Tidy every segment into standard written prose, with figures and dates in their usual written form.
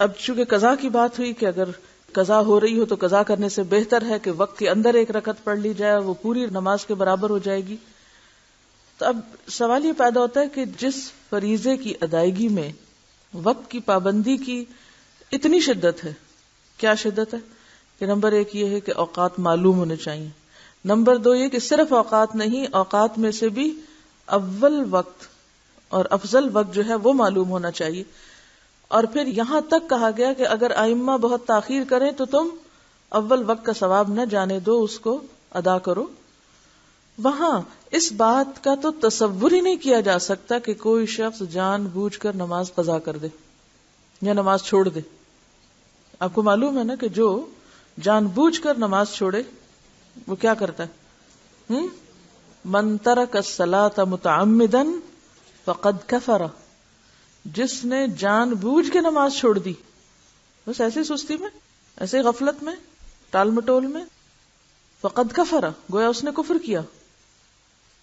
اب چونکہ قضا کی بات ہوئی کہ اگر قضا ہو رہی ہو تو قضا کرنے سے بہتر ہے کہ وقت کے اندر ایک رکعت پڑھ لی جائے، وہ پوری نماز کے برابر ہو جائے گی. تو اب سوال یہ پیدا ہوتا ہے کہ جس فریضے کی ادائیگی میں وقت کی پابندی کی اتنی شدت ہے، کیا شدت ہے کہ نمبر 1 یہ ہے کہ اوقات معلوم ہونے چاہیے، نمبر 2 یہ کہ صرف اوقات نہیں، اوقات میں سے بھی اول وقت اور افضل وقت جو ہے وہ معلوم ہونا چاہیے. اور پھر یہاں تک کہا گیا کہ اگر ائمہ بہت تاخیر کریں تو تم اول وقت کا ثواب نہ جانے دو، اس کو ادا کرو. وہاں اس بات کا تو تصور ہی نہیں کیا جا سکتا کہ کوئی شخص جان بوجھ کر نماز قضا کر دے یا نماز چھوڑ دے. آپ کو معلوم ہے نا کہ جو جان بوجھ کر نماز چھوڑے وہ کیا کرتا ہے؟ من ترک الصلاۃ متعمدا فقد کفر. جس نے جان بوجھ کے نماز چھوڑ دی، بس ایسے سستی میں، ایسے غفلت میں، ٹال مٹول میں، فقد کفر، گویا اس نے کفر کیا.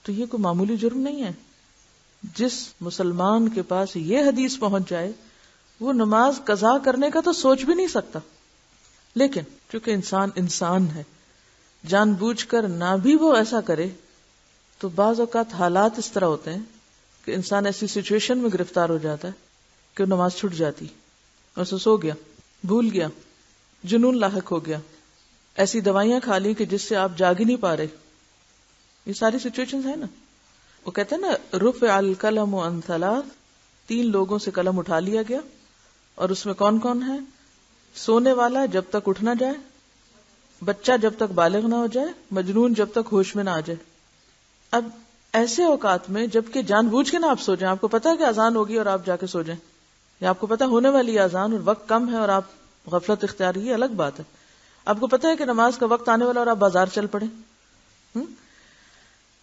تو یہ کوئی معمولی جرم نہیں ہے. جس مسلمان کے پاس یہ حدیث پہنچ جائے وہ نماز قضا کرنے کا تو سوچ بھی نہیں سکتا. لیکن چونکہ انسان ہے، جان بوجھ کر نہ بھی وہ ایسا کرے تو بعض اوقات حالات اس طرح ہوتے ہیں کہ انسان ایسی سچویشن میں گرفتار ہو جاتا ہے کہ وہ نماز چھوٹ جاتی، اور سو گیا، بھول گیا، جنون لاحق ہو گیا، ایسی دوائیاں کھا لی کہ جس سے آپ جاگ ہی نہیں پا رہے. یہ ساری سچویشنز ہیں نا. وہ کہتے ہیں نا رفع القلم عن 3، 3 لوگوں سے قلم اٹھا لیا گیا، اور اس میں کون کون ہے؟ سونے والا جب تک اٹھ نہ جائے، بچہ جب تک بالغ نہ ہو جائے، مجنون جب تک ہوش میں نہ آ جائے. اب ایسے اوقات میں جبکہ جان بوجھ کے نہ آپ سو جائیں، آپ کو پتا ہے کہ اذان ہوگی اور آپ جا کے سو جائیں، یا آپ کو پتا ہونے والی ہے اذان اور وقت کم ہے اور آپ غفلت اختیار، یہ الگ بات ہے. آپ کو پتا ہے کہ نماز کا وقت آنے والا اور آپ بازار چل پڑے،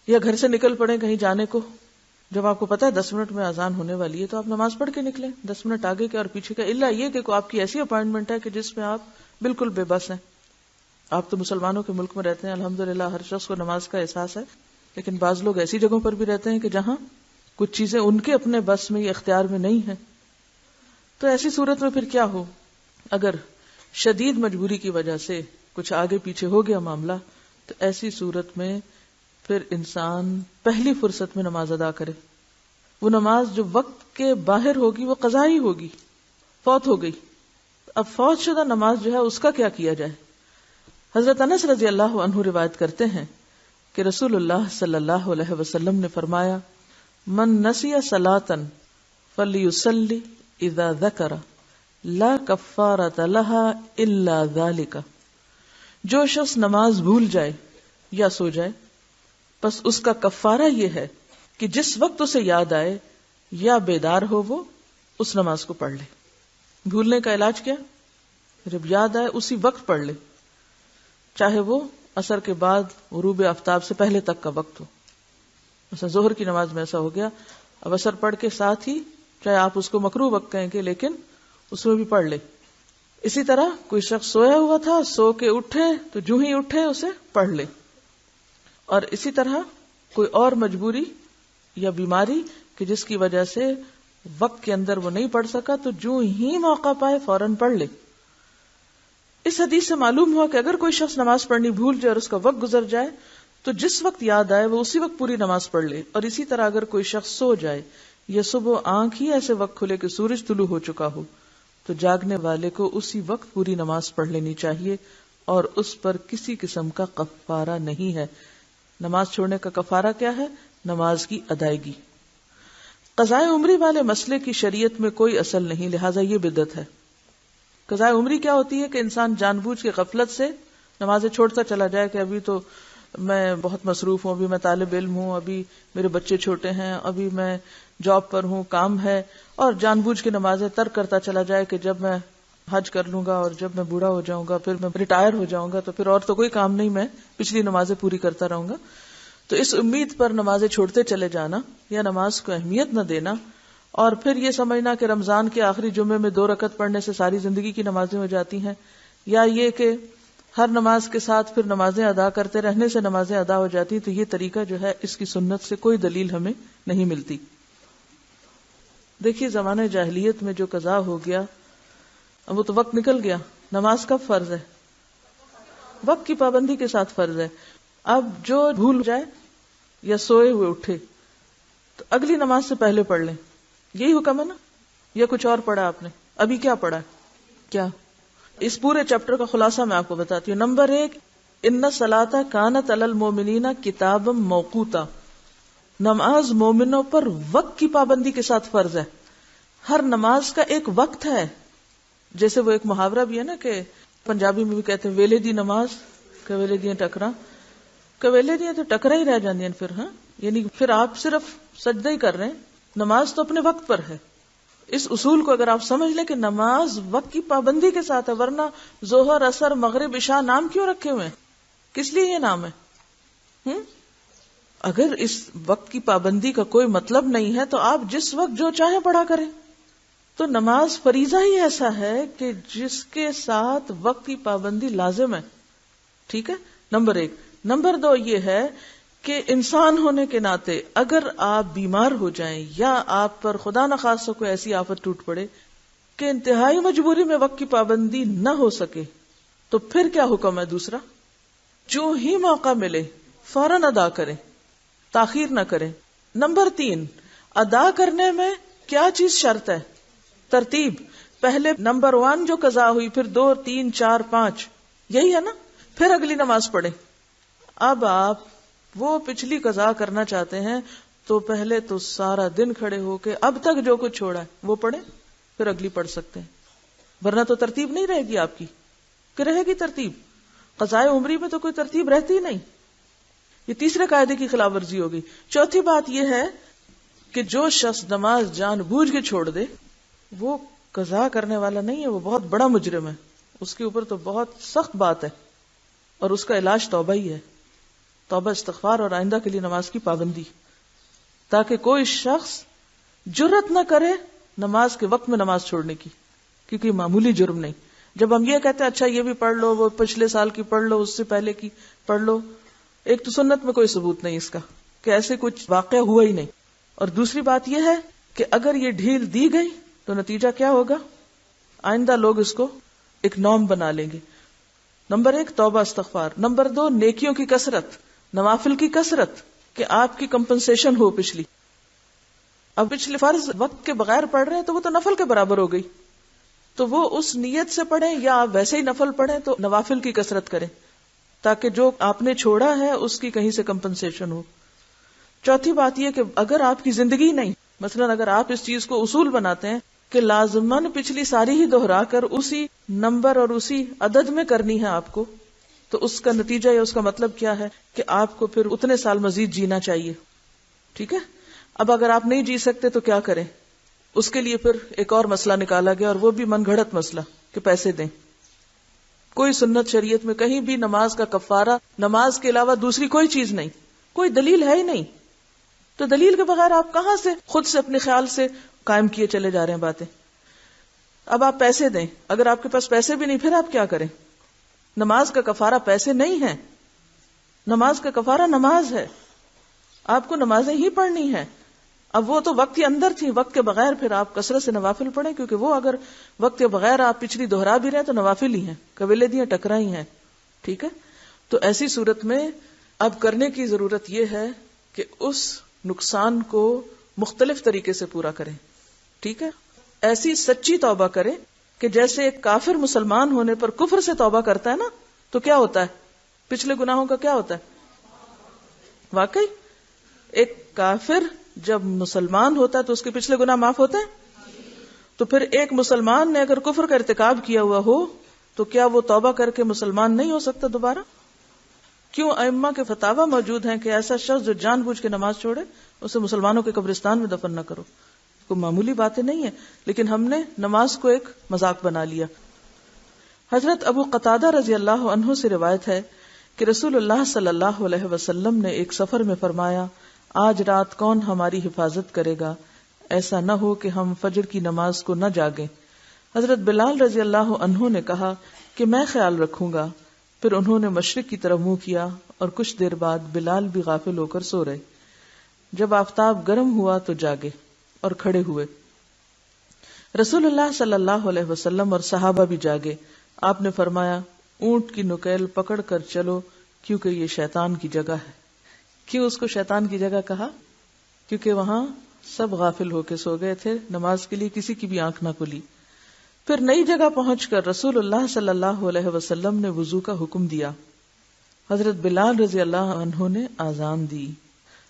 یا گھر سے نکل پڑے کہیں جانے کو، جب آپ کو پتا ہے 10 منٹ میں اذان ہونے والی ہے تو آپ نماز پڑھ کے نکلیں، 10 منٹ آگے کے اور پیچھے کا، الا یہ کہ آپ کی ایسی اپائنٹمنٹ ہے کہ جس میں آپ بالکل بے بس ہیں. آپ تو مسلمانوں کے ملک میں رہتے ہیں، الحمدللہ ہر شخص کو نماز کا احساس ہے، لیکن بعض لوگ ایسی جگہوں پر بھی رہتے ہیں کہ جہاں کچھ چیزیں ان کے اپنے بس میں یا اختیار میں نہیں ہیں. تو ایسی صورت میں پھر کیا ہو؟ اگر شدید مجبوری کی وجہ سے کچھ آگے پیچھے ہو گیا معاملہ، تو ایسی صورت میں پھر انسان پہلی فرصت میں نماز ادا کرے. وہ نماز جو وقت کے باہر ہوگی وہ قضائی ہوگی، فوت ہو گئی. اب فوت شدہ نماز جو ہے اس کا کیا کیا جائے؟ حضرت انس رضی اللہ عنہ روایت کرتے ہیں کہ رسول اللہ صلی اللہ علیہ وسلم نے فرمایا، من نسی صلاۃ فلیصلی اذا ذکر لا کفارۃ لها الا ذلک. جو شخص نماز بھول جائے یا سو جائے، بس اس کا کفارہ یہ ہے کہ جس وقت اسے یاد آئے یا بیدار ہو وہ اس نماز کو پڑھ لے. بھولنے کا علاج کیا؟ جب یاد آئے اسی وقت پڑھ لے، چاہے وہ عصر کے بعد غروب آفتاب سے پہلے تک کا وقت ہو. مثلا ظہر کی نماز میں ایسا ہو گیا، اب عصر پڑھ کے ساتھ ہی، چاہے آپ اس کو مکروہ وقت کہیں گے لیکن اس میں بھی پڑھ لے. اسی طرح کوئی شخص سویا ہوا تھا، سو کے اٹھے تو جو ہی اٹھے اسے پڑھ لے. اور اسی طرح کوئی اور مجبوری یا بیماری کہ جس کی وجہ سے وقت کے اندر وہ نہیں پڑھ سکا تو جو ہی موقع پائے فوراً پڑھ لے. اس حدیث سے معلوم ہوا کہ اگر کوئی شخص نماز پڑھنی بھول جائے اور اس کا وقت گزر جائے تو جس وقت یاد آئے وہ اسی وقت پوری نماز پڑھ لے. اور اسی طرح اگر کوئی شخص سو جائے یا صبح آنکھ ہی ایسے وقت کھلے کہ سورج طلوع ہو چکا ہو تو جاگنے والے کو اسی وقت پوری نماز پڑھ لینی چاہیے، اور اس پر کسی قسم کا کفارہ نہیں ہے. نماز چھوڑنے کا کفارہ کیا ہے؟ نماز کی ادائیگی. قضائے عمری والے مسئلے کی شریعت میں کوئی اصل نہیں، لہٰذا یہ بدعت ہے. قضائے عمری کیا ہوتی ہے کہ انسان جان بوجھ کے غفلت سے نمازیں چھوڑتا چلا جائے کہ ابھی تو میں بہت مصروف ہوں، ابھی میں طالب علم ہوں، ابھی میرے بچے چھوٹے ہیں، ابھی میں جاب پر ہوں، کام ہے، اور جان بوجھ کے نمازیں ترک کرتا چلا جائے کہ جب میں حج کر لوں گا اور جب میں بوڑھا ہو جاؤں گا، پھر میں ریٹائر ہو جاؤں گا تو پھر اور تو کوئی کام نہیں، میں پچھلی نمازیں پوری کرتا رہوں گا. تو اس امید پر نمازیں چھوڑتے چلے جانا یا نماز کو اہمیت نہ دینا، اور پھر یہ سمجھنا کہ رمضان کے آخری جمعے میں 2 رکعت پڑھنے سے ساری زندگی کی نمازیں ہو جاتی ہیں، یا یہ کہ ہر نماز کے ساتھ پھر نمازیں ادا کرتے رہنے سے نمازیں ادا ہو جاتی. تو یہ طریقہ جو ہے اس کی سنت سے کوئی دلیل ہمیں نہیں ملتی. دیکھیے زمانہ جاہلیت میں جو قضا ہو گیا اب وہ تو وقت نکل گیا. نماز کب فرض ہے؟ وقت کی پابندی کے ساتھ فرض ہے. اب جو بھول جائے یا سوئے ہوئے اٹھے تو اگلی نماز سے پہلے پڑھ لیں. یہی حکم ہے نا؟ یا کچھ اور پڑھا آپ نے؟ ابھی کیا پڑھا ہے؟ کیا؟ اس پورے چیپٹر کا خلاصہ میں آپ کو بتاتی ہوں. نمبر 1، ان الصلاۃ کانت علی المؤمنین کتابا موقوتا. نماز مومنوں پر وقت کی پابندی کے ساتھ فرض ہے. ہر نماز کا ایک وقت ہے. جیسے وہ ایک محاورہ بھی ہے نا کہ پنجابی میں بھی کہتے ہیں ویلے دی نماز کویلے دیاں ٹکرا. کویلے دیاں تو ٹکرا ہی رہ جاندیاں پھر. ہاں یعنی پھر آپ صرف سجدہ ہی کر رہے ہیں. نماز تو اپنے وقت پر ہے. اس اصول کو اگر آپ سمجھ لیں کہ نماز وقت کی پابندی کے ساتھ ہے، ورنہ ظہر، عصر، مغرب، عشاء نام کیوں رکھے ہوئے ہیں؟ کس لیے یہ نام ہے؟ اگر اس وقت کی پابندی کا کوئی مطلب نہیں ہے تو آپ جس وقت جو چاہیں پڑھا کریں. تو نماز فریضہ ہی ایسا ہے کہ جس کے ساتھ وقت کی پابندی لازم ہے. ٹھیک ہے، نمبر 1. نمبر 2 یہ ہے کہ انسان ہونے کے ناطے اگر آپ بیمار ہو جائیں یا آپ پر خدا نخواستہ کوئی ایسی آفت ٹوٹ پڑے کہ انتہائی مجبوری میں وقت کی پابندی نہ ہو سکے تو پھر کیا حکم ہے؟ دوسرا، جو ہی موقع ملے فوراً ادا کریں، تاخیر نہ کریں. نمبر 3، ادا کرنے میں کیا چیز شرط ہے؟ ترتیب. پہلے نمبر 1 جو قضا ہوئی، پھر 2، 3، 4، 5، یہی ہے نا؟ پھر اگلی نماز پڑھیں. اب آپ وہ پچھلی قضا کرنا چاہتے ہیں تو پہلے تو سارا دن کھڑے ہو کے اب تک جو کچھ چھوڑا ہے وہ پڑھیں، پھر اگلی پڑھ سکتے ہیں. ورنہ تو ترتیب نہیں رہے گی آپ کی. کہ رہے گی ترتیب؟ قضائے عمری میں تو کوئی ترتیب رہتی ہی نہیں. یہ تیسرے قاعدے کی خلاف ورزی ہوگی. چوتھی بات یہ ہے کہ جو شخص نماز جان بوجھ کے چھوڑ دے وہ قضا کرنے والا نہیں ہے، وہ بہت بڑا مجرم ہے. اس کے اوپر تو بہت سخت بات ہے اور اس کا علاج توبہ ہی ہے. توبہ، استغفار اور آئندہ کے لیے نماز کی پابندی، تاکہ کوئی شخص جرت نہ کرے نماز کے وقت میں نماز چھوڑنے کی، کیونکہ معمولی جرم نہیں. جب ہم یہ کہتے ہیں اچھا یہ بھی پڑھ لو، وہ پچھلے سال کی پڑھ لو، اس سے پہلے کی پڑھ لو، ایک تو سنت میں کوئی ثبوت نہیں اس کا کہ ایسے کچھ واقعہ ہوا ہی نہیں. اور دوسری بات یہ ہے کہ اگر یہ ڈھیل دی گئی تو نتیجہ کیا ہوگا؟ آئندہ لوگ اس کو ایک نارم بنا لیں گے. نمبر 1 توبہ استغفار. نمبر 2 نیکیوں کی کثرت، نوافل کی کثرت، کہ آپ کی کمپنسیشن ہو پچھلی. اب پچھلے فرض وقت کے بغیر پڑھ رہے ہیں تو وہ تو نفل کے برابر ہو گئی، تو وہ اس نیت سے پڑھیں یا آپ ویسے ہی نفل پڑھیں تو نوافل کی کثرت کریں تاکہ جو آپ نے چھوڑا ہے اس کی کہیں سے کمپنسیشن ہو. چوتھی بات یہ کہ اگر آپ کی زندگی نہیں، مثلا اگر آپ اس چیز کو اصول بناتے ہیں کہ لازماً پچھلی ساری ہی دہرا کر اسی نمبر اور اسی عدد میں کرنی ہے آپ کو، تو اس کا نتیجہ یا اس کا مطلب کیا ہے کہ آپ کو پھر اتنے سال مزید جینا چاہیے. ٹھیک ہے. اب اگر آپ نہیں جی سکتے تو کیا کریں؟ اس کے لیے پھر ایک اور مسئلہ نکالا گیا، اور وہ بھی من گھڑت مسئلہ کہ پیسے دیں. کوئی سنت شریعت میں کہیں بھی نماز کا کفارہ نماز کے علاوہ دوسری کوئی چیز نہیں، کوئی دلیل ہے ہی نہیں. تو دلیل کے بغیر آپ کہاں سے خود سے اپنے خیال سے قائم کیے چلے جا رہے ہیں باتیں. اب آپ پیسے دیں، اگر آپ کے پاس پیسے بھی نہیں پھر آپ کیا کریں؟ نماز کا کفارہ پیسے نہیں ہے، نماز کا کفارہ نماز ہے. آپ کو نمازیں ہی پڑھنی ہیں. اب وہ تو وقت کے اندر تھی، وقت کے بغیر پھر آپ کثرت سے نوافل پڑھیں، کیونکہ وہ اگر وقت کے بغیر آپ پچھلی دہرا بھی رہے تو نوافل ہی ہیں، قبیلے دیاں ٹکرا ہی ہیں. ٹھیک ہے. تو ایسی صورت میں اب کرنے کی ضرورت یہ ہے کہ اس نقصان کو مختلف طریقے سے پورا کریں. ٹھیک ہے. ایسی سچی توبہ کریں کہ جیسے ایک کافر مسلمان ہونے پر کفر سے توبہ کرتا ہے نا تو کیا ہوتا ہے؟ پچھلے گناہوں کا کیا ہوتا ہے؟ واقعی ایک کافر جب مسلمان ہوتا ہے تو اس کے پچھلے گناہ معاف ہوتے ہیں. تو پھر ایک مسلمان نے اگر کفر کا ارتکاب کیا ہوا ہو تو کیا وہ توبہ کر کے مسلمان نہیں ہو سکتا دوبارہ؟ کیوں ائمہ کے فتاوی موجود ہیں کہ ایسا شخص جو جان بوجھ کے نماز چھوڑے اسے مسلمانوں کے قبرستان میں دفن نہ کرو. کوئی معمولی باتیں نہیں ہیں، لیکن ہم نے نماز کو ایک مذاق بنا لیا. حضرت ابو قتادہ رضی اللہ عنہ سے روایت ہے کہ رسول اللہ صلی اللہ علیہ وسلم نے ایک سفر میں فرمایا، آج رات کون ہماری حفاظت کرے گا؟ ایسا نہ ہو کہ ہم فجر کی نماز کو نہ جاگیں. حضرت بلال رضی اللہ عنہ نے کہا کہ میں خیال رکھوں گا. پھر انہوں نے مشرق کی طرف منہ کیا اور کچھ دیر بعد بلال بھی غافل ہو کر سو رہے. جب آفتاب گرم ہوا تو جاگے اور کھڑے ہوئے. رسول اللہ صلی اللہ علیہ وسلم اور صحابہ بھی جاگے. آپ نے فرمایا اونٹ کی نکیل پکڑ کر چلو کیونکہ یہ شیطان کی جگہ ہے. کیوں اس کو شیطان کی جگہ کہا؟ کیونکہ وہاں سب غافل ہو کے سو گئے تھے، نماز کے لیے کسی کی بھی آنکھ نہ کھلی. پھر نئی جگہ پہنچ کر رسول اللہ صلی اللہ علیہ وسلم نے وضو کا حکم دیا. حضرت بلال رضی اللہ عنہ نے آذان دی.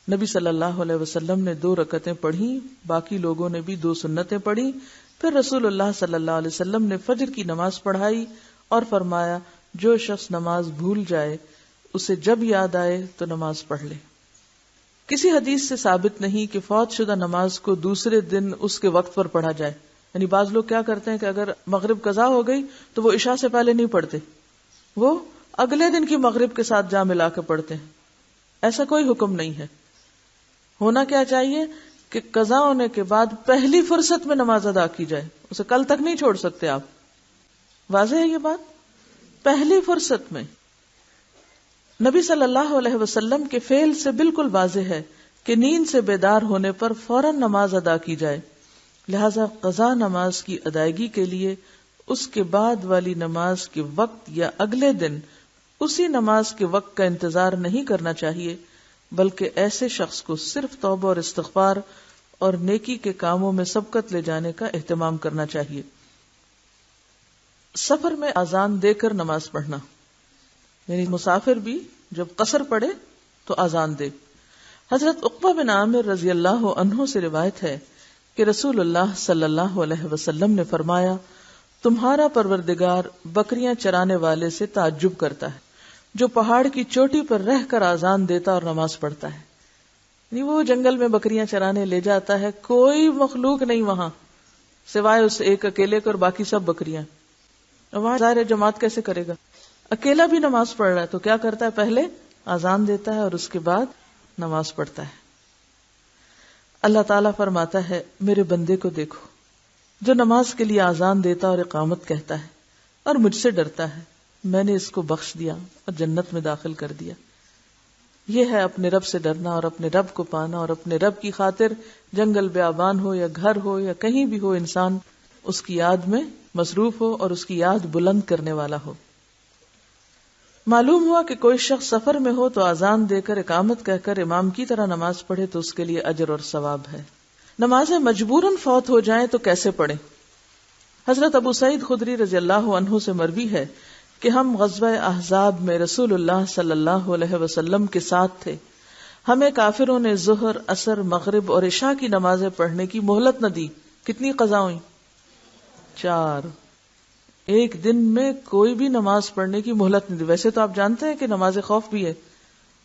نبی صلی اللہ علیہ وسلم نے 2 رکعتیں پڑھی، باقی لوگوں نے بھی 2 سنتیں پڑھی. پھر رسول اللہ صلی اللہ علیہ وسلم نے فجر کی نماز پڑھائی اور فرمایا جو شخص نماز بھول جائے اسے جب یاد آئے تو نماز پڑھ لے. کسی حدیث سے ثابت نہیں کہ فوت شدہ نماز کو دوسرے دن اس کے وقت پر پڑھا جائے. یعنی بعض لوگ کیا کرتے ہیں کہ اگر مغرب قضا ہو گئی تو وہ عشاء سے پہلے نہیں پڑھتے، وہ اگلے دن کی مغرب کے ساتھ جا ملا کے پڑھتے ہیں. ایسا کوئی حکم نہیں ہے. ہونا کیا چاہیے کہ قضا ہونے کے بعد پہلی فرصت میں نماز ادا کی جائے، اسے کل تک نہیں چھوڑ سکتے آپ. واضح ہے یہ بات؟ پہلی فرصت میں. نبی صلی اللہ علیہ وسلم کے فعل سے بالکل واضح ہے کہ نیند سے بیدار ہونے پر فوراً نماز ادا کی جائے. لہذا قضا نماز کی ادائیگی کے لیے اس کے بعد والی نماز کے وقت یا اگلے دن اسی نماز کے وقت کا انتظار نہیں کرنا چاہیے، بلکہ ایسے شخص کو صرف توبہ اور استغفار اور نیکی کے کاموں میں سبقت لے جانے کا اہتمام کرنا چاہیے. سفر میں اذان دے کر نماز پڑھنا، یعنی مسافر بھی جب قصر پڑے تو اذان دے. حضرت عقبہ بن عامر رضی اللہ عنہ سے روایت ہے کہ رسول اللہ صلی اللہ علیہ وسلم نے فرمایا تمہارا پروردگار بکریاں چرانے والے سے تعجب کرتا ہے جو پہاڑ کی چوٹی پر رہ کر اذان دیتا اور نماز پڑھتا ہے. یعنی وہ جنگل میں بکریاں چرانے لے جاتا ہے، کوئی مخلوق نہیں وہاں سوائے اس ایک اکیلے کو، اور باقی سب بکریاں. وہاں ظاہر جماعت کیسے کرے گا؟ اکیلا بھی نماز پڑھ رہا ہے تو کیا کرتا ہے؟ پہلے اذان دیتا ہے اور اس کے بعد نماز پڑھتا ہے. اللہ تعالیٰ فرماتا ہے میرے بندے کو دیکھو جو نماز کے لیے اذان دیتا اور اقامت کہتا ہے اور مجھ سے ڈرتا ہے، میں نے اس کو بخش دیا اور جنت میں داخل کر دیا. یہ ہے اپنے رب سے ڈرنا اور اپنے رب کو پانا، اور اپنے رب کی خاطر جنگل بیابان ہو یا گھر ہو یا کہیں بھی ہو انسان اس کی یاد میں مصروف ہو اور اس کی یاد بلند کرنے والا ہو. معلوم ہوا کہ کوئی شخص سفر میں ہو تو اذان دے کر اقامت کہہ کر امام کی طرح نماز پڑھے تو اس کے لیے اجر اور ثواب ہے. نمازیں مجبوراً فوت ہو جائیں تو کیسے پڑھیں؟ حضرت ابو سعید خدری رضی اللہ عنہ سے مروی ہے کہ ہم غزوہ احزاب میں رسول اللہ صلی اللہ علیہ وسلم کے ساتھ تھے. ہمیں کافروں نے ظہر، عصر، مغرب اور عشاء کی نمازیں پڑھنے کی مہلت نہ دی. کتنی قضا ہوئی؟ 4. ایک دن میں کوئی بھی نماز پڑھنے کی مہلت نہیں دی. ویسے تو آپ جانتے ہیں کہ نماز خوف بھی ہے.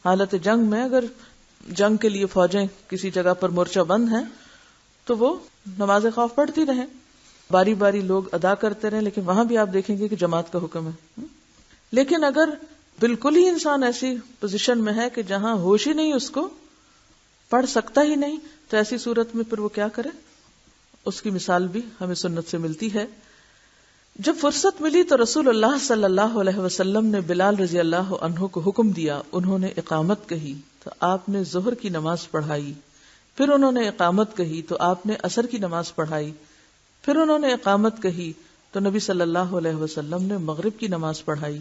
حالت جنگ میں اگر جنگ کے لیے فوجیں کسی جگہ پر مورچہ بند ہیں تو وہ نماز خوف پڑھتی رہیں، باری باری لوگ ادا کرتے رہیں، لیکن وہاں بھی آپ دیکھیں گے کہ جماعت کا حکم ہے. لیکن اگر بالکل ہی انسان ایسی پوزیشن میں ہے کہ جہاں ہوش ہی نہیں، اس کو پڑھ سکتا ہی نہیں، تو ایسی صورت میں پھر وہ کیا کرے؟ اس کی مثال بھی ہمیں سنت سے ملتی ہے. جب فرصت ملی تو رسول اللہ صلی اللہ علیہ وسلم نے بلال رضی اللہ عنہ کو حکم دیا. انہوں نے اقامت کہی تو آپ نے ظہر کی نماز پڑھائی. پھر انہوں نے اقامت کہی تو آپ نے عصر کی نماز پڑھائی. پھر انہوں نے اقامت کہی تو نبی صلی اللہ علیہ وسلم نے مغرب کی نماز پڑھائی.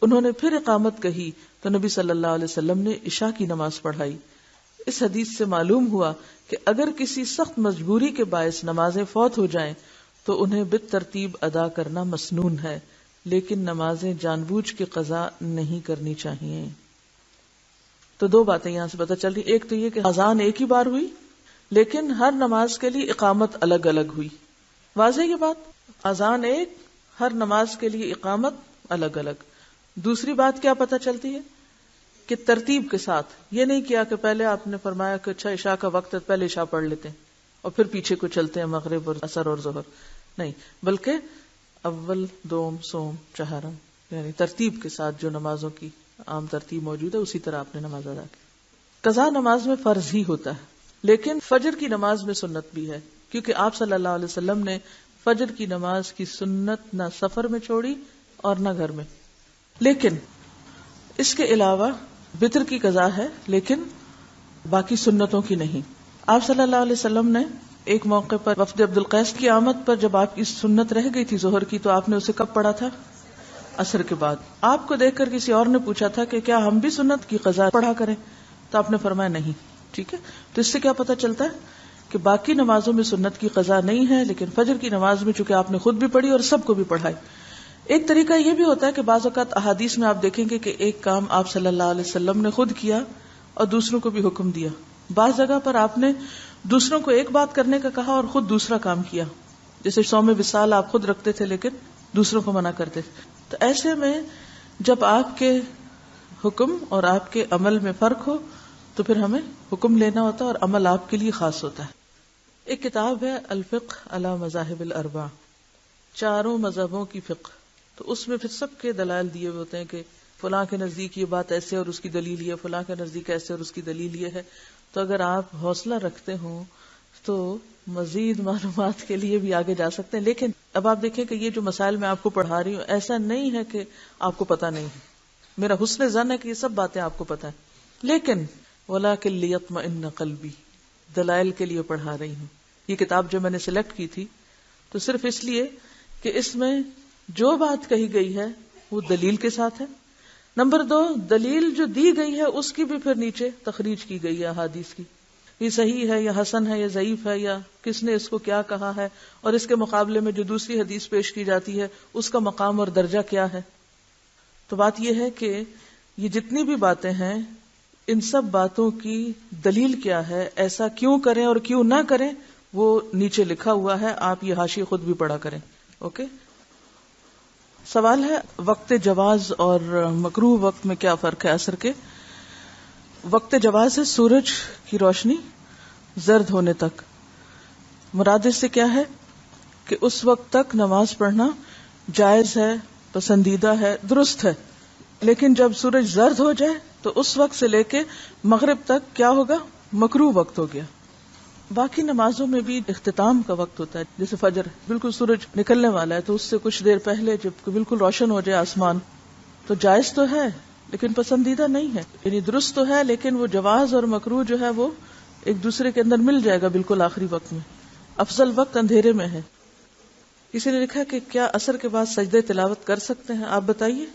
انہوں نے پھر اقامت کہی تو نبی صلی اللہ علیہ وسلم نے عشاء کی نماز پڑھائی. اس حدیث سے معلوم ہوا کہ اگر کسی سخت مجبوری کے باعث نمازیں فوت ہو جائیں تو انہیں بالترتیب ادا کرنا مسنون ہے، لیکن نمازیں جان بوجھ کے قضا نہیں کرنی چاہیے. تو 2 باتیں یہاں سے پتہ چل رہی. ایک تو یہ کہ اذان ایک ہی بار ہوئی لیکن ہر نماز کے لیے اقامت الگ الگ ہوئی. واضح یہ بات؟ اذان ایک، ہر نماز کے لیے اقامت الگ الگ. دوسری بات کیا پتہ چلتی ہے کہ ترتیب کے ساتھ یہ نہیں کیا کہ پہلے آپ نے فرمایا کہ اچھا عشاء کا وقت ہے پہلے عشاء پڑھ لیتے ہیں اور پھر پیچھے کو چلتے ہیں مغرب اور عصر اور ظہر. نہیں، بلکہ اول، دوم، سوم، چہارم، یعنی ترتیب کے ساتھ جو نمازوں کی عام ترتیب موجود ہے اسی طرح آپ نے نماز ادا کی. قضا نماز میں فرض ہی ہوتا ہے، لیکن فجر کی نماز میں سنت بھی ہے، کیونکہ آپ صلی اللہ علیہ وسلم نے فجر کی نماز کی سنت نہ سفر میں چھوڑی اور نہ گھر میں. لیکن اس کے علاوہ وتر کی قضا ہے لیکن باقی سنتوں کی نہیں. آپ صلی اللہ علیہ وسلم نے ایک موقع پر وفد عبد القیس کی آمد پر جب آپ کی سنت رہ گئی تھی ظہر کی، تو آپ نے اسے کب پڑھا تھا؟ عصر کے بعد. آپ کو دیکھ کر کسی اور نے پوچھا تھا کہ کیا ہم بھی سنت کی قضا پڑھا کریں، تو آپ نے فرمایا نہیں. ٹھیک ہے، تو اس سے کیا پتہ چلتا ہے کہ باقی نمازوں میں سنت کی قضا نہیں ہے، لیکن فجر کی نماز میں چونکہ آپ نے خود بھی پڑھی اور سب کو بھی پڑھائی. ایک طریقہ یہ بھی ہوتا ہے کہ بعض اوقات احادیث میں آپ دیکھیں گے کہ ایک کام آپ صلی اللہ علیہ وسلم نے خود کیا اور دوسروں کو بھی حکم دیا. بعض جگہ پر آپ نے دوسروں کو ایک بات کرنے کا کہا اور خود دوسرا کام کیا، جیسے صوم وصال آپ خود رکھتے تھے لیکن دوسروں کو منع کرتے تھے. تو ایسے میں جب آپ کے حکم اور آپ کے عمل میں فرق ہو تو پھر ہمیں حکم لینا ہوتا ہے اور عمل آپ کے لیے خاص ہوتا ہے. ایک کتاب ہے الفقہ علی مذاہب الاربع، چاروں مذہبوں کی فقہ. تو اس میں پھر سب کے دلائل دیے ہوئے ہوتے ہیں کہ فلاں کے نزدیک یہ بات ایسے اور اس کی دلیل یہ، فلاں کے نزدیک ایسے اور اس کی دلیل یہ ہے. تو اگر آپ حوصلہ رکھتے ہوں تو مزید معلومات کے لیے بھی آگے جا سکتے ہیں. لیکن اب آپ دیکھیں کہ یہ جو مسائل میں آپ کو پڑھا رہی ہوں، ایسا نہیں ہے کہ آپ کو پتہ نہیں ہے. میرا حسن ظن ہے کہ یہ سب باتیں آپ کو پتہ ہے، لیکن وَلَٰكِن لِيَطْمَئِنَّ قَلْبِي، دلائل کے لیے پڑھا رہی ہوں. یہ کتاب جو میں نے سلیکٹ کی تھی تو صرف اس لیے کہ اس میں جو بات کہی گئی ہے وہ دلیل کے ساتھ ہے. نمبر 2، دلیل جو دی گئی ہے اس کی بھی پھر نیچے تخریج کی گئی ہے احادیث کی، یہ صحیح ہے یا حسن ہے یا ضعیف ہے یا کس نے اس کو کیا کہا ہے، اور اس کے مقابلے میں جو دوسری حدیث پیش کی جاتی ہے اس کا مقام اور درجہ کیا ہے. تو بات یہ ہے کہ یہ جتنی بھی باتیں ہیں ان سب باتوں کی دلیل کیا ہے، ایسا کیوں کریں اور کیوں نہ کریں، وہ نیچے لکھا ہوا ہے. آپ یہ حاشیے خود بھی پڑھا کریں. اوکے. سوال ہے وقت جواز اور مکروہ وقت میں کیا فرق ہے عصر کے؟ وقت جواز ہے سورج کی روشنی زرد ہونے تک. مراد اس سے کیا ہے کہ اس وقت تک نماز پڑھنا جائز ہے، پسندیدہ ہے، درست ہے. لیکن جب سورج زرد ہو جائے تو اس وقت سے لے کے مغرب تک کیا ہوگا؟ مکروہ وقت ہو گیا. باقی نمازوں میں بھی اختتام کا وقت ہوتا ہے، جیسے فجر بالکل سورج نکلنے والا ہے تو اس سے کچھ دیر پہلے جب بالکل روشن ہو جائے آسمان، تو جائز تو ہے لیکن پسندیدہ نہیں ہے. یعنی درست تو ہے لیکن وہ جواز اور مکروہ جو ہے وہ ایک دوسرے کے اندر مل جائے گا بالکل آخری وقت میں. افضل وقت اندھیرے میں ہے. کسی نے لکھا کہ کیا عصر کے بعد سجدے تلاوت کر سکتے ہیں؟ آپ بتائیے.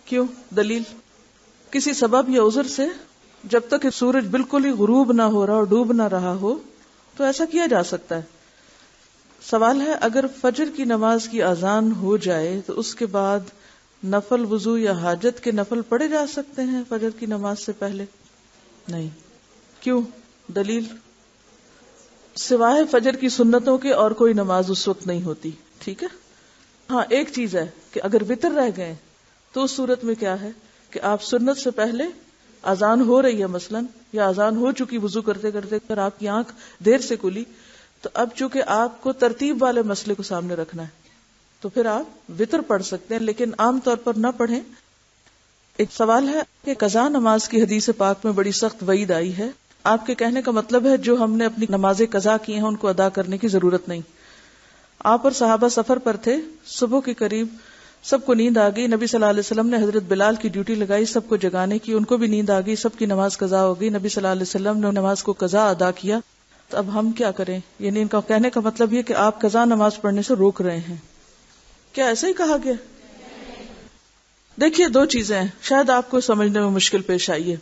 کیوں؟ دلیل؟ کسی سبب یا عذر سے جب تک کہ سورج بالکل ہی غروب نہ ہو رہا اور ڈوب نہ رہا ہو تو ایسا کیا جا سکتا ہے. سوال ہے اگر فجر کی نماز کی اذان ہو جائے تو اس کے بعد نفل وضو یا حاجت کے نفل پڑھے جا سکتے ہیں فجر کی نماز سے پہلے؟ نہیں. کیوں؟ دلیل؟ سوائے فجر کی سنتوں کے اور کوئی نماز اس وقت نہیں ہوتی. ٹھیک ہے. ہاں ایک چیز ہے کہ اگر وتر رہ گئے تو اس صورت میں کیا ہے کہ آپ سنت سے پہلے اذان ہو رہی ہے مثلا، یا اذان ہو چکی وضو کرتے کرتے اگر آپ کی آنکھ دیر سے کھلی، تو اب چونکہ آپ کو ترتیب والے مسئلے کو سامنے رکھنا ہے تو پھر آپ وتر پڑھ سکتے ہیں، لیکن عام طور پر نہ پڑھیں. ایک سوال ہے کہ قضا نماز کی حدیث پاک میں بڑی سخت وعید آئی ہے. آپ کے کہنے کا مطلب ہے جو ہم نے اپنی نمازیں قضا کی ہیں ان کو ادا کرنے کی ضرورت نہیں. آپ اور صحابہ سفر پر تھے، صبح کے قریب سب کو نیند آ گئی. نبی صلی اللہ علیہ وسلم نے حضرت بلال کی ڈیوٹی لگائی سب کو جگانے کی، ان کو بھی نیند آ گئی، سب کی نماز قضا ہو گئی. نبی صلی اللہ علیہ وسلم نے نماز کو قضا ادا کیا. تو اب ہم کیا کریں؟ یعنی ان کا کہنے کا مطلب یہ کہ آپ قضا نماز پڑھنے سے روک رہے ہیں. کیا ایسا ہی کہا گیا؟ دیکھیے دو چیزیں ہیں، شاید آپ کو سمجھنے میں مشکل پیش آئی ہے.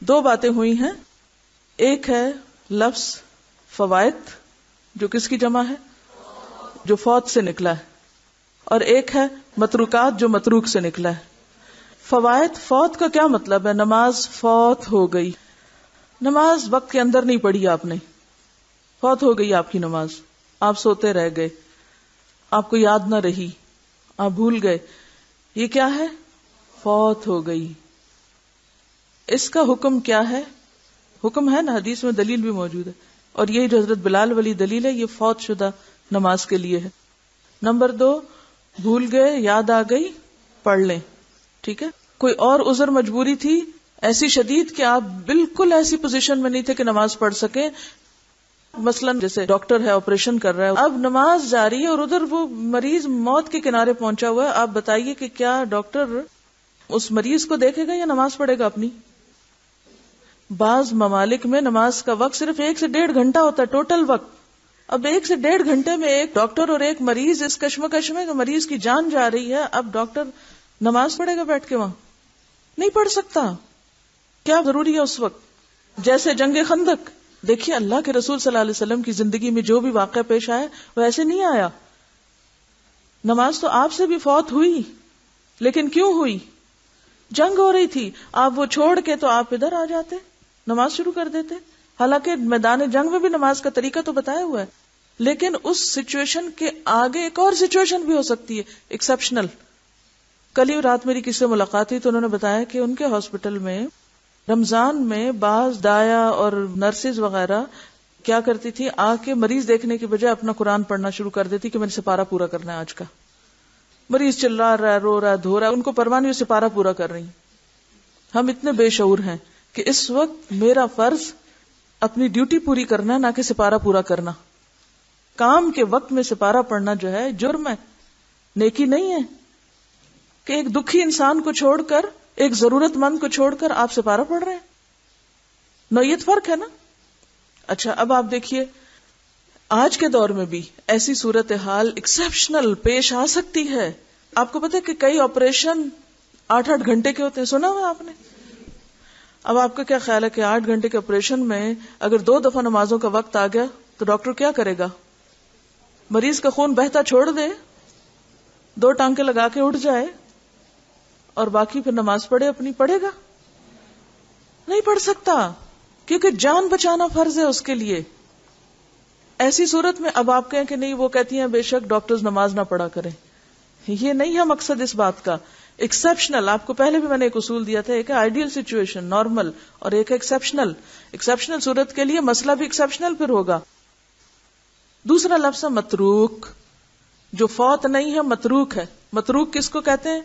دو باتیں ہوئی ہیں. ایک ہے لفظ فوائد جو کس کی جمع ہے؟ جو فوت سے نکلا ہے، اور ایک ہے متروکات جو متروک سے نکلا ہے. فوائد، فوت کا کیا مطلب ہے؟ نماز فوت ہو گئی، نماز وقت کے اندر نہیں پڑھی آپ نے، فوت ہو گئی آپ کی نماز، آپ سوتے رہ گئے، آپ کو یاد نہ رہی، آپ بھول گئے، یہ کیا ہے؟ فوت ہو گئی. اس کا حکم کیا ہے؟ حکم ہے نا، حدیث میں دلیل بھی موجود ہے، اور یہ جو حضرت بلال والی دلیل ہے یہ فوت شدہ نماز کے لیے ہے. نمبر 2، بھول گئے، یاد آ گئی، پڑھ لیں. ٹھیک ہے. کوئی اور عذر مجبوری تھی ایسی شدید کہ آپ بالکل ایسی پوزیشن میں نہیں تھے کہ نماز پڑھ سکیں، مثلا جیسے ڈاکٹر ہے آپریشن کر رہا ہے، اب نماز جاری ہے اور ادھر وہ مریض موت کے کنارے پہنچا ہوا ہے، آپ بتائیے کہ کیا ڈاکٹر اس مریض کو دیکھے گا یا نماز پڑھے گا اپنی؟ بعض ممالک میں نماز کا وقت صرف 1 سے 1.5 گھنٹہ ہوتا ہے ٹوٹل وقت. اب 1 سے 1.5 گھنٹے میں ایک ڈاکٹر اور ایک مریض اس کشمکش میں کہ مریض کی جان جا رہی ہے، اب ڈاکٹر نماز پڑھے گا بیٹھ کے؟ وہاں نہیں پڑھ سکتا. کیا ضروری ہے اس وقت؟ جیسے جنگ خندق، دیکھیے اللہ کے رسول صلی اللہ علیہ وسلم کی زندگی میں جو بھی واقعہ پیش آیا وہ ایسے نہیں آیا. نماز تو آپ سے بھی فوت ہوئی، لیکن کیوں ہوئی؟ جنگ ہو رہی تھی. آپ وہ چھوڑ کے تو آپ ادھر آ جاتے، نماز شروع کر دیتے. حالانکہ میدان جنگ میں بھی نماز کا طریقہ تو بتایا ہوا ہے، لیکن اس سچویشن کے آگے ایک اور سچویشن بھی ہو سکتی ہے ایکسپشنل. کل ہی رات میری کسی سے ملاقات ہوئی تو انہوں نے بتایا کہ ان کے ہاسپٹل میں رمضان میں بعض دایا اور نرسز وغیرہ کیا کرتی تھی، آ کے مریض دیکھنے کی بجائے اپنا قرآن پڑھنا شروع کر دیتی کہ میں نے سپارہ پورا کرنا ہے آج کا. مریض چلا رہا ہے، رو رہا ہے، دھو رہا ہے، ان کو پرواہ نہیں، سپارہ پورا کر رہی. ہم اتنے بے شعور ہیں کہ اس وقت میرا فرض اپنی ڈیوٹی پوری کرنا ہے، نہ کہ سپارہ پورا کرنا. کام کے وقت میں سپارہ پڑھنا جو ہے جرم ہے، نیکی نہیں ہے. کہ ایک دکھی انسان کو چھوڑ کر، ایک ضرورت مند کو چھوڑ کر آپ سپارہ پڑھ رہے ہیں، نوعیت فرق ہے نا. اچھا اب آپ دیکھیے آج کے دور میں بھی ایسی صورتحال ایکسپشنل پیش آ سکتی ہے. آپ کو پتہ ہے کہ کئی آپریشن 8-8 گھنٹے کے ہوتے ہیں، سنا ہوا آپ نے؟ اب آپ کا کیا خیال ہے کہ 8 گھنٹے کے آپریشن میں اگر 2 دفعہ نمازوں کا وقت آ گیا تو ڈاکٹر کیا کرے گا؟ مریض کا خون بہتا چھوڑ دے، 2 ٹانکے لگا کے اٹھ جائے اور باقی پھر نماز پڑھے اپنی؟ پڑھے گا؟ نہیں پڑھ سکتا، کیونکہ جان بچانا فرض ہے اس کے لیے. ایسی صورت میں اب آپ کہیں کہ نہیں، وہ کہتی ہیں بے شک ڈاکٹرز نماز نہ پڑھا کریں. یہ نہیں ہے مقصد اس بات کا. ایکسپشنل، آپ کو پہلے بھی میں نے ایک اصول دیا تھا، ایک ہے آئیڈیل سچویشن نارمل، اور ایک ہے ایکسپشنل. ایکسپشنل صورت کے لیے مسئلہ بھی ایکسپشنل پھر ہوگا. دوسرا لفظ ہے متروک، جو فوت نہیں ہے متروک ہے. متروک کس کو کہتے ہیں؟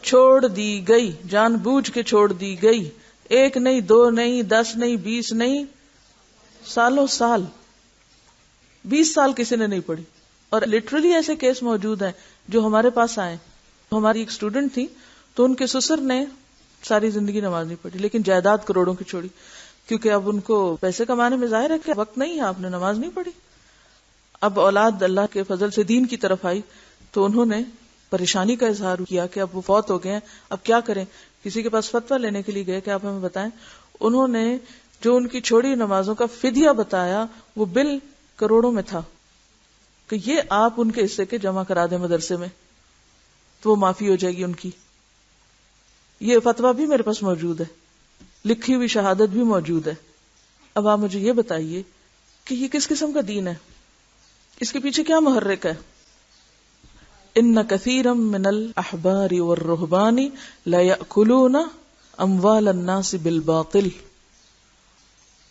چھوڑ دی گئی، جان بوجھ کے چھوڑ دی گئی. 1 نہیں، 2 نہیں، 10 نہیں، 20 نہیں، سالوں سال، 20 سال کسی نے نہیں پڑھی. اور لٹرلی ایسے کیس موجود ہیں جو ہمارے پاس آئے. ہماری ایک اسٹوڈنٹ تھی تو ان کے سسر نے ساری زندگی نماز نہیں پڑھی، لیکن جائیداد کروڑوں کی چھوڑی، کیونکہ اب ان کو پیسے کمانے میں ظاہر ہے کہ وقت نہیں ہے، آپ نے نماز نہیں پڑھی. اب اولاد اللہ کے فضل سے دین کی طرف آئی تو انہوں نے پریشانی کا اظہار کیا کہ اب وہ فوت ہو گئے ہیں، اب کیا کریں. کسی کے پاس فتویٰ لینے کے لیے گئے کہ آپ ہمیں بتائیں. انہوں نے جو ان کی چھوڑی نمازوں کا فدیہ بتایا وہ بل کروڑوں میں تھا کہ یہ آپ ان کے حصے کے جمع کرا دیں مدرسے میں تو وہ معافی ہو جائے گی ان کی. یہ فتویٰ بھی میرے پاس موجود ہے، لکھی ہوئی شہادت بھی موجود ہے. اب آپ مجھے یہ بتائیے کہ یہ کس قسم کا دین ہے؟ اس کے پیچھے کیا محرک ہے؟ ان کثیرا من الاحبار والرهبان لا یاکلون اموال الناس بالباطل.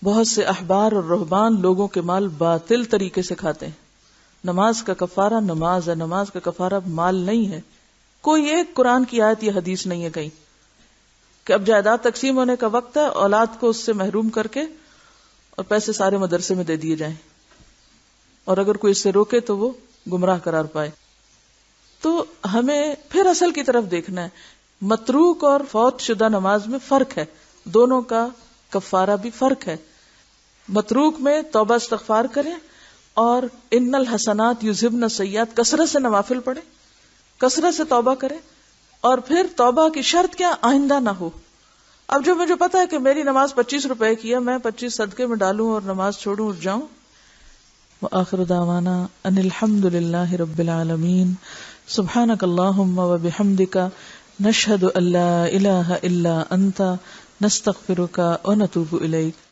بہت سے احبار اور رہبان لوگوں کے مال باطل طریقے سے کھاتے ہیں. نماز کا کفارہ نماز ہے، نماز کا کفارہ مال نہیں ہے. کوئی ایک قرآن کی آیت یا حدیث نہیں ہے کہیں کہ اب جائیداد تقسیم ہونے کا وقت ہے، اولاد کو اس سے محروم کر کے اور پیسے سارے مدرسے میں دے دیے جائیں، اور اگر کوئی اس سے روکے تو وہ گمراہ قرار پائے. تو ہمیں پھر اصل کی طرف دیکھنا ہے. متروک اور فوت شدہ نماز میں فرق ہے، دونوں کا کفارہ بھی فرق ہے. متروک میں توبہ استغفار کریں، اور ان الحسنات یذہبن السیئات، کثرت سے نوافل پڑھیں، کثرت سے توبہ کریں. اور پھر توبہ کی شرط کیا؟ آئندہ نہ ہو. اب جو مجھے پتا ہے کہ میری نماز 25 روپے کی ہے، میں 25 صدقے میں ڈالوں اور نماز چھوڑوں اور جاؤں. وآخر دعوانا ان الحمد للہ رب العالمین. سبحانک اللہم وبحمدک، نشہد ان لا الہ الا انت، نستغفرک ونتوب الیک.